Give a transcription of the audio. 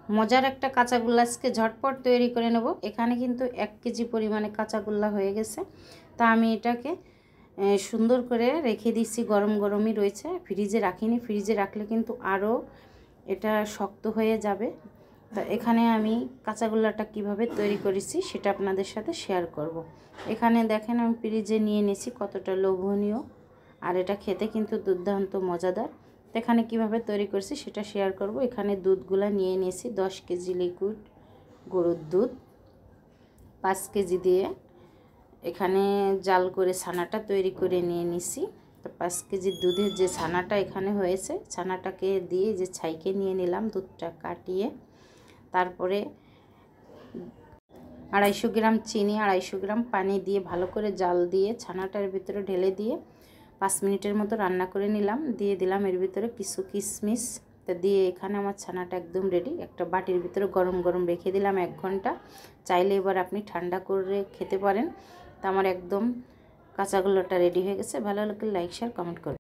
মজার একটা কাঁচাগোল্লা আজকে ঝটপট তৈরি করে নেব। এখানে কিন্তু 1 কেজি পরিমাণে কাঁচাগোল্লা হয়ে গেছে। তা আমি এটাকে সুন্দর করে রেখে দিচ্ছি, গরম গরমই রয়েছে, ফ্রিজে রাখিনি। ফ্রিজে রাখলে কিন্তু আরও এটা শক্ত হয়ে যাবে। তা এখানে আমি কাঁচাগোল্লাটা কিভাবে তৈরি করেছি সেটা আপনাদের সাথে শেয়ার করব। এখানে দেখেন আমি ফ্রিজে নিয়ে নিয়েছি, কতটা লোভনীয়, আর এটা খেতে কিন্তু দুর্দান্ত মজাদার। এখানে কিভাবে তৈরি করছি সেটা শেয়ার করব। এখানে দুধগুলা নিয়ে নিয়েছি 10 কেজি লিকুইড গরুর দুধ, 5 কেজি দিয়ে এখানে জাল করে ছানাটা তৈরি করে নিয়ে নিছি। তো 5 কেজি দুধের যে ছানাটা এখানে হয়েছে, ছানাটাকে দিয়ে যে ছাইকে নিয়ে নিলাম, দুধটা কাটিয়ে। তারপরে 250 গ্রাম চিনি, 250 গ্রাম পানি দিয়ে ভালো করে জাল দিয়ে ছানাটার ভিতরে ঢেলে দিয়ে 5 মিনিটের মতো রান্না করে নিলাম। দিয়ে দিলাম এর ভিতরে কিছু কিশমিশ। তা দিয়ে এখানে আমার ছানাটা একদম রেডি। একটা বাটির ভিতরে গরম গরম রেখে দিলাম 1 ঘন্টা। চাইলে এবার আপনি ঠান্ডা করে খেতে পারেন। তা আমার একদম কাঁচাগোল্লাটা রেডি হয়ে গেছে। ভালো লাগলে লাইক শেয়ার কমেন্ট করুন।